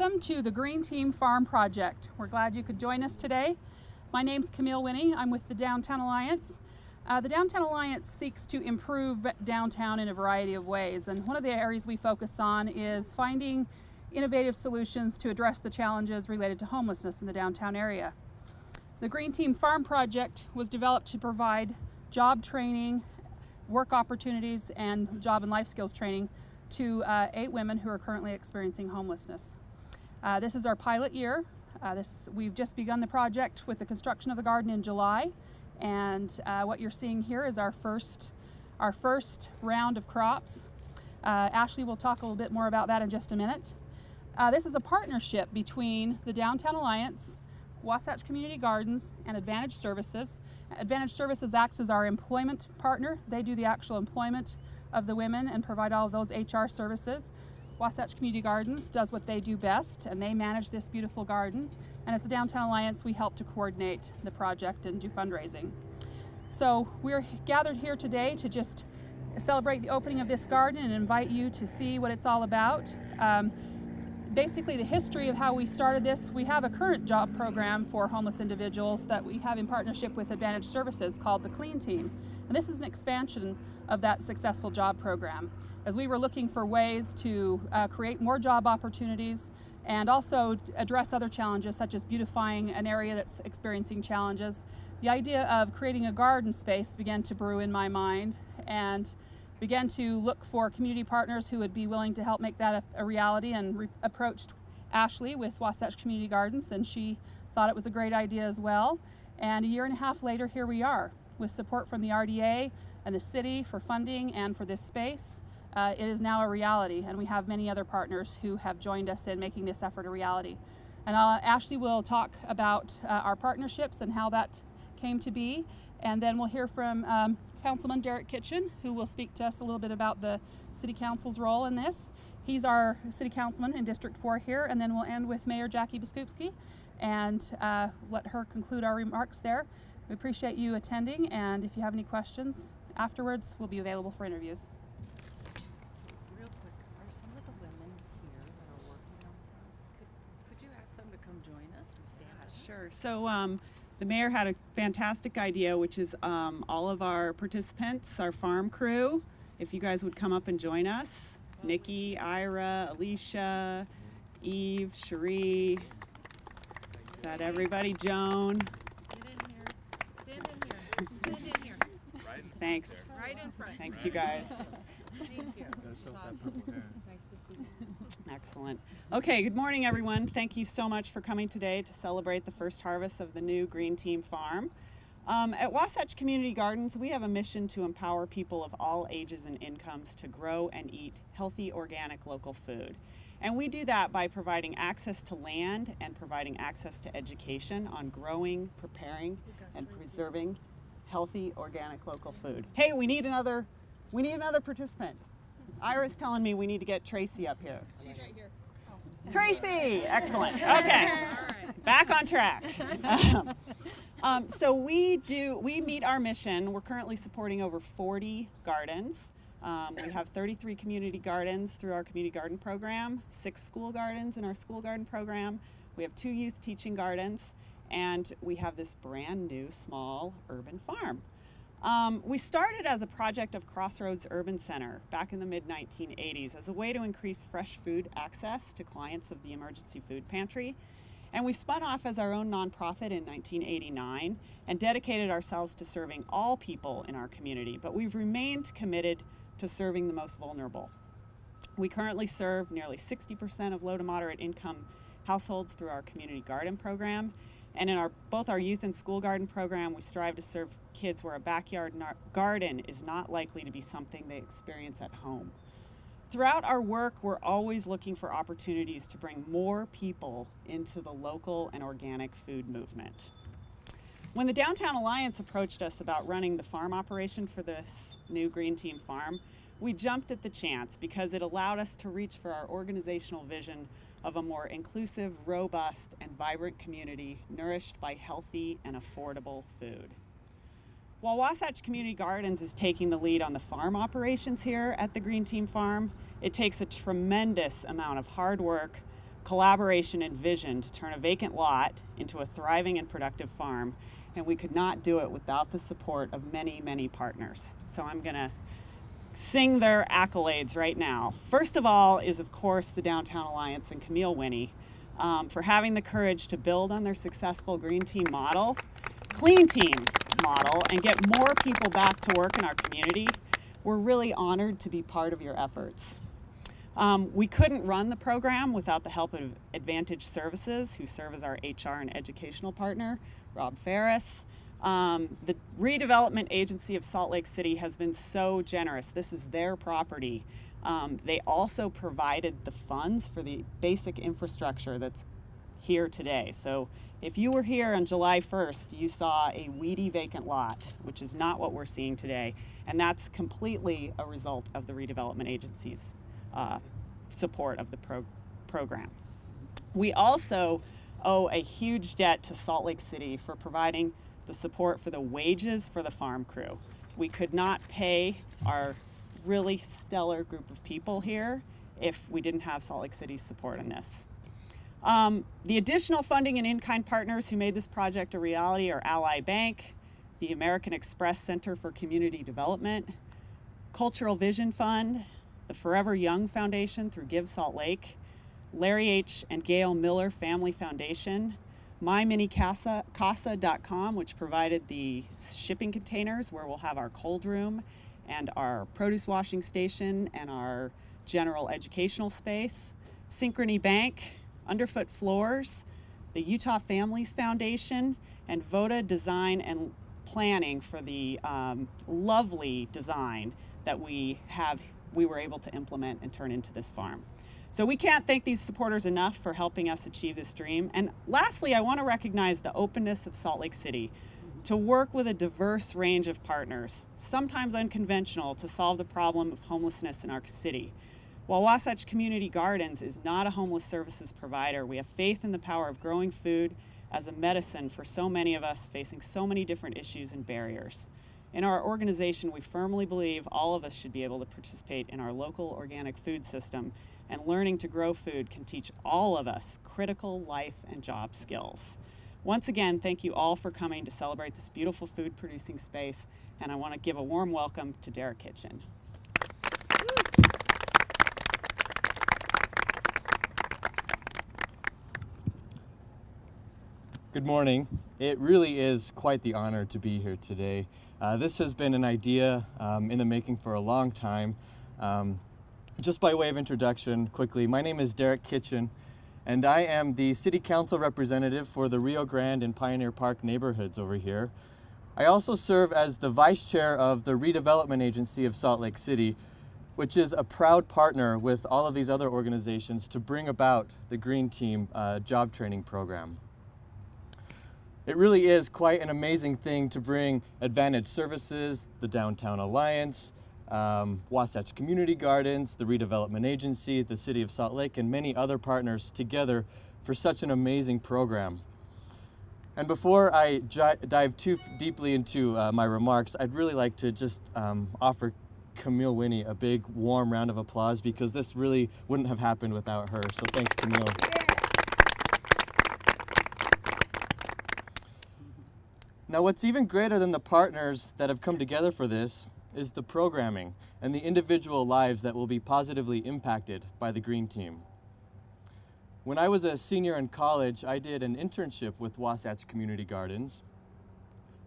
Welcome to the Green Team Farm Project. We're glad you could join us today. My name's Camille Winnie. I'm with the Downtown Alliance. The Downtown Alliance seeks to improve downtown in a variety of ways, and one of the areas we focus on is finding innovative solutions to address the challenges related to homelessness in the downtown area. The Green Team Farm Project was developed to provide job training, work opportunities, and job and life skills training to 8 women who are currently experiencing homelessness. This is our pilot year. We've just begun the project with the construction of the garden in July, and what you're seeing here is our first round of crops. Ashley will talk a little bit more about that in just a minute. This is a partnership between the Downtown Alliance, Wasatch Community Gardens, and Advantage Services. Advantage Services acts as our employment partner. They do the actual employment of the women and provide all of those HR services. Wasatch Community Gardens does what they do best, and they manage this beautiful garden. And as the Downtown Alliance, we help to coordinate the project and do fundraising. So we're gathered here today to just celebrate the opening of this garden and invite you to see what it's all about. Basically, the history of how we started this, we have a current job program for homeless individuals that we have in partnership with Advantage Services called the Clean Team. And this is an expansion of that successful job program. As we were looking for ways to create more job opportunities and also address other challenges such as beautifying an area that's experiencing challenges, the idea of creating a garden space began to brew in my mind, and began to look for community partners who would be willing to help make that a reality, and approached Ashley with Wasatch Community Gardens, and she thought it was a great idea as well. And a year and a half later, here we are with support from the RDA and the city for funding and for this space. It is now a reality, and we have many other partners who have joined us in making this effort a reality. And Ashley will talk about our partnerships and how that came to be, and then we'll hear from Councilman Derek Kitchen, who will speak to us a little bit about the City Council's role in this. He's our City Councilman in District 4 here, and then we'll end with Mayor Jackie Biskupski and let her conclude our remarks there. We appreciate you attending, and if you have any questions afterwards, we'll be available for interviews. So real quick, are some of the women here that are working on could you ask them to come join us and stand up? Sure. So the mayor had a fantastic idea, which is all of our participants, our farm crew, if you guys would come up and join us. Nikki, Ira, Alicia, Eve, Cherie. Is that everybody? Joan. Get in here. Stand in here. Stand in here. Thanks. Right in front. Thanks, you guys. Thank you. Nice to see you. Excellent. Okay, good morning, everyone. Thank you so much for coming today to celebrate the first harvest of the new Green Team Farm. At Wasatch Community Gardens, we have a mission to empower people of all ages and incomes to grow and eat healthy, organic, local food. And we do that by providing access to land and providing access to education on growing, preparing, and preserving healthy, organic, local food. Hey, we need another participant. Ira's telling me we need to get Tracy up here. She's right here. Tracy! Excellent. Okay. Back on track. So we meet our mission. We're currently supporting over 40 gardens. We have 33 community gardens through our community garden program, 6 school gardens in our school garden program. We have 2 youth teaching gardens, and we have this brand new small urban farm. We started as a project of Crossroads Urban Center back in the mid-1980s as a way to increase fresh food access to clients of the Emergency Food Pantry. And we spun off as our own nonprofit in 1989 and dedicated ourselves to serving all people in our community, but we've remained committed to serving the most vulnerable. We currently serve nearly 60% of low to moderate income households through our community garden program. And in both our youth and school garden program, we strive to serve kids where a backyard garden is not likely to be something they experience at home. Throughout our work, we're always looking for opportunities to bring more people into the local and organic food movement. When the Downtown Alliance approached us about running the farm operation for this new Green Team Farm, we jumped at the chance because it allowed us to reach for our organizational vision of a more inclusive, robust, and vibrant community nourished by healthy and affordable food. While Wasatch Community Gardens is taking the lead on the farm operations here at the Green Team Farm, it takes a tremendous amount of hard work, collaboration and vision to turn a vacant lot into a thriving and productive farm, and we could not do it without the support of many, many partners. So I'm going to sing their accolades right now. First of all is, of course, the Downtown Alliance and Camille Winnie for having the courage to build on their successful green team model, clean team model, and get more people back to work in our community. We're really honored to be part of your efforts. We couldn't run the program without the help of Advantage Services, who serve as our HR and educational partner, Rob Ferris. The redevelopment agency of Salt Lake City has been so generous. This is their property. They also provided the funds for the basic infrastructure that's here today. So if you were here on July 1st, you saw a weedy vacant lot, which is not what we're seeing today. And that's completely a result of the redevelopment agency's support of the program. We also owe a huge debt to Salt Lake City for providing the support for the wages for the farm crew. We could not pay our really stellar group of people here if we didn't have Salt Lake City's support in this. The additional funding and in-kind partners who made this project a reality are Ally Bank, the American Express Center for Community Development, Cultural Vision Fund, the Forever Young Foundation through Give Salt Lake, Larry H. and Gail Miller Family Foundation, myminicasa.com, which provided the shipping containers where we'll have our cold room and our produce washing station and our general educational space, Synchrony Bank, Underfoot Floors, the Utah Families Foundation, and Voda Design and Planning for the lovely design that we were able to implement and turn into this farm. So we can't thank these supporters enough for helping us achieve this dream. And lastly, I want to recognize the openness of Salt Lake City to work with a diverse range of partners, sometimes unconventional, to solve the problem of homelessness in our city. While Wasatch Community Gardens is not a homeless services provider, we have faith in the power of growing food as a medicine for so many of us facing so many different issues and barriers. In our organization, we firmly believe all of us should be able to participate in our local organic food system, and learning to grow food can teach all of us critical life and job skills. Once again, thank you all for coming to celebrate this beautiful food producing space, and I want to give a warm welcome to Derek Kitchen. Good morning. It really is quite the honor to be here today. This has been an idea in the making for a long time. Just by way of introduction, quickly, my name is Derek Kitchen, and I am the City Council representative for the Rio Grande and Pioneer Park neighborhoods over here. I also serve as the Vice Chair of the Redevelopment Agency of Salt Lake City, which is a proud partner with all of these other organizations to bring about the Green Team job training program. It really is quite an amazing thing to bring Advantage Services, the Downtown Alliance, Wasatch Community Gardens, the Redevelopment Agency, the City of Salt Lake, and many other partners together for such an amazing program. And before I dive too deeply into my remarks, I'd really like to just offer Camille Winnie a big warm round of applause, because this really wouldn't have happened without her. So thanks, Camille. Now, what's even greater than the partners that have come together for this is the programming and the individual lives that will be positively impacted by the Green Team. When I was a senior in college, I did an internship with Wasatch Community Gardens.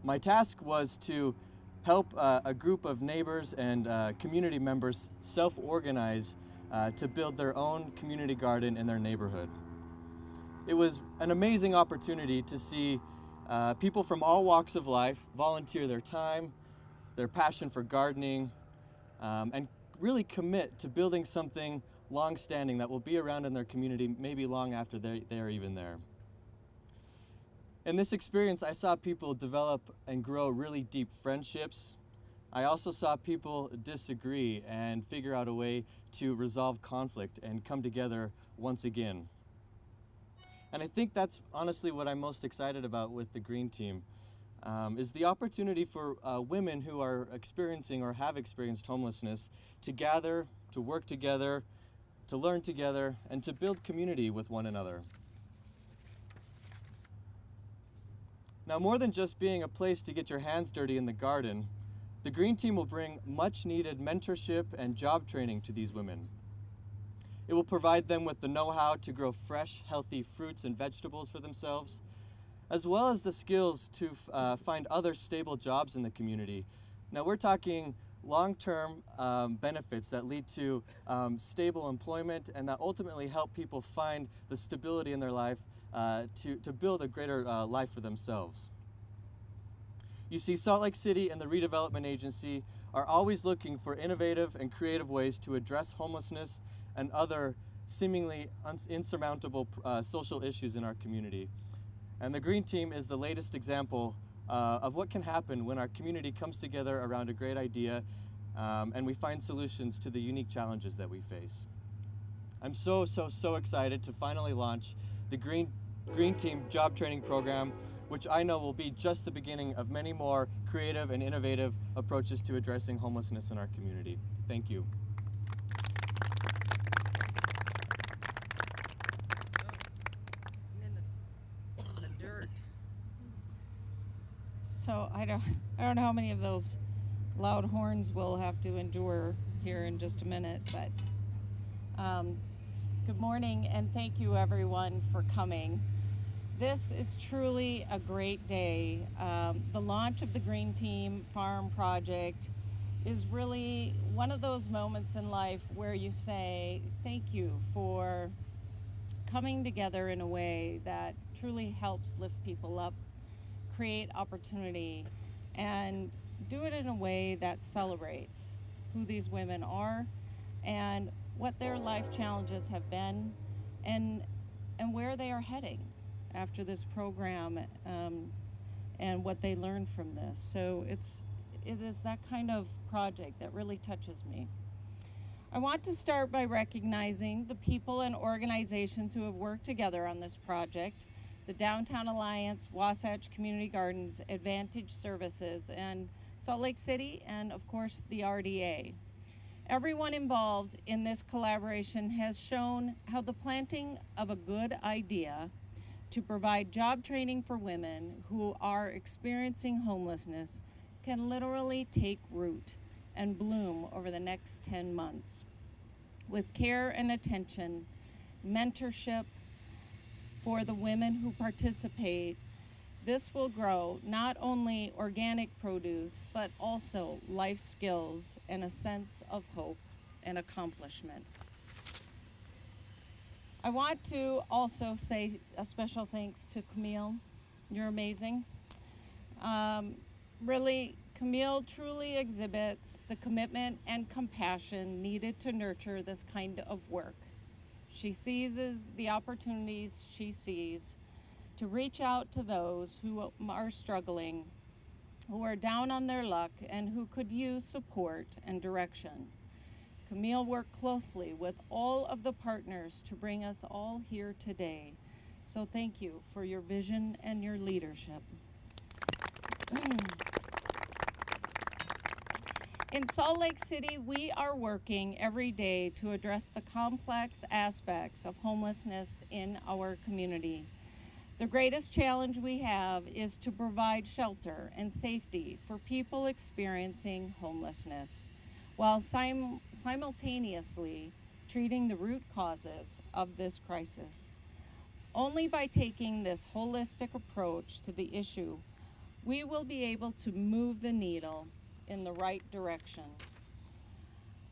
My task was to help a group of neighbors and community members self-organize to build their own community garden in their neighborhood. It was an amazing opportunity to see people from all walks of life volunteer their time, their passion for gardening, and really commit to building something long-standing that will be around in their community maybe long after they are even there. In this experience, I saw people develop and grow really deep friendships. I also saw people disagree and figure out a way to resolve conflict and come together once again. And I think that's honestly what I'm most excited about with the Green Team, is the opportunity for women who are experiencing or have experienced homelessness to gather, to work together, to learn together, and to build community with one another. Now, more than just being a place to get your hands dirty in the garden, the Green Team will bring much needed mentorship and job training to these women. It will provide them with the know-how to grow fresh, healthy fruits and vegetables for themselves, as well as the skills to find other stable jobs in the community. Now, we're talking long-term benefits that lead to stable employment and that ultimately help people find the stability in their life to build a greater life for themselves. You see, Salt Lake City and the Redevelopment Agency are always looking for innovative and creative ways to address homelessness and other seemingly insurmountable social issues in our community. And the Green Team is the latest example of what can happen when our community comes together around a great idea and we find solutions to the unique challenges that we face. I'm so excited to finally launch the Green Team Job Training Program, which I know will be just the beginning of many more creative and innovative approaches to addressing homelessness in our community. Thank you. In the dirt. So I don't know how many of those loud horns we'll have to endure here in just a minute, but good morning and thank you everyone for coming. This is truly a great day. The launch of the Green Team Farm Project is really one of those moments in life where you say thank you for coming together in a way that truly helps lift people up, create opportunity, and do it in a way that celebrates who these women are and what their life challenges have been and where they are heading after this program and what they learned from this. So it is that kind of project that really touches me. I want to start by recognizing the people and organizations who have worked together on this project: the Downtown Alliance, Wasatch Community Gardens, Advantage Services, and Salt Lake City, and of course the RDA. Everyone involved in this collaboration has shown how the planting of a good idea to provide job training for women who are experiencing homelessness can literally take root and bloom over the next 10 months. With care and attention, mentorship for the women who participate, this will grow not only organic produce, but also life skills and a sense of hope and accomplishment. I want to also say a special thanks to Camille. You're amazing. Really, Camille truly exhibits the commitment and compassion needed to nurture this kind of work. She seizes the opportunities she sees to reach out to those who are struggling, who are down on their luck, and who could use support and direction. Camille worked closely with all of the partners to bring us all here today. So thank you for your vision and your leadership. In Salt Lake City, we are working every day to address the complex aspects of homelessness in our community. The greatest challenge we have is to provide shelter and safety for people experiencing homelessness, while simultaneously treating the root causes of this crisis. Only by taking this holistic approach to the issue, we will be able to move the needle in the right direction.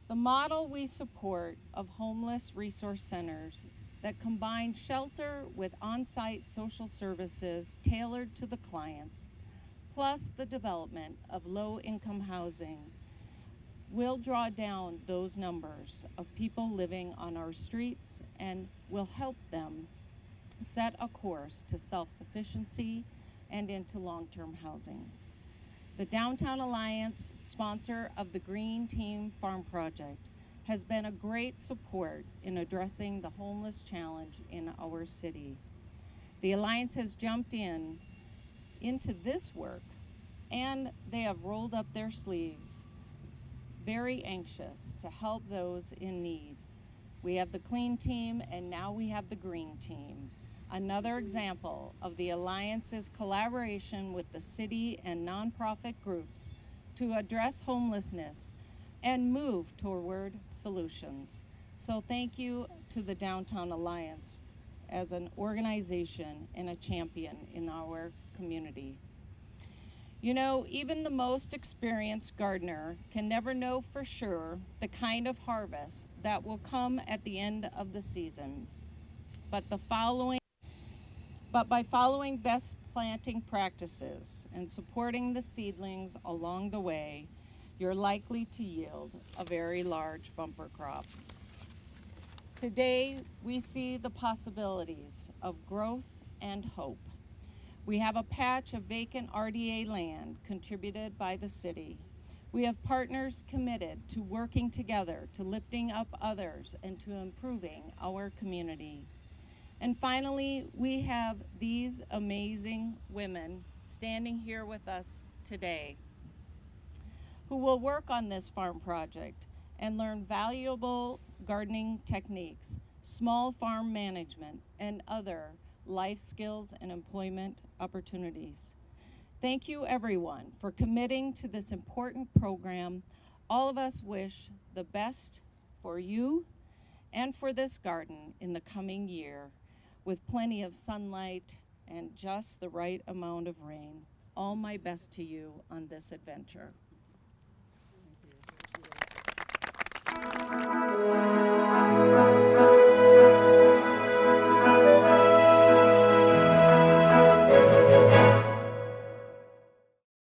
The model we support of homeless resource centers that combine shelter with on-site social services tailored to the clients, plus the development of low-income housing, will draw down those numbers of people living on our streets and will help them set a course to self-sufficiency and into long-term housing. The Downtown Alliance, sponsor of the Green Team Farm Project, has been a great support in addressing the homeless challenge in our city. The Alliance has jumped into this work, and they have rolled up their sleeves, very anxious to help those in need. We have the clean team, and now we have the green team. Another example of the Alliance's collaboration with the city and nonprofit groups to address homelessness and move toward solutions. So thank you to the Downtown Alliance as an organization and a champion in our community. You know, even the most experienced gardener can never know for sure the kind of harvest that will come at the end of the season. But by following best planting practices and supporting the seedlings along the way, you're likely to yield a very large bumper crop. Today, we see the possibilities of growth and hope. We have a patch of vacant RDA land contributed by the city. We have partners committed to working together, to lifting up others, and to improving our community. And finally, we have these amazing women standing here with us today who will work on this farm project and learn valuable gardening techniques, small farm management, and other life skills and employment opportunities. Thank you, everyone, for committing to this important program. All of us wish the best for you and for this garden in the coming year, with plenty of sunlight and just the right amount of rain. All my best to you on this adventure. Thank you.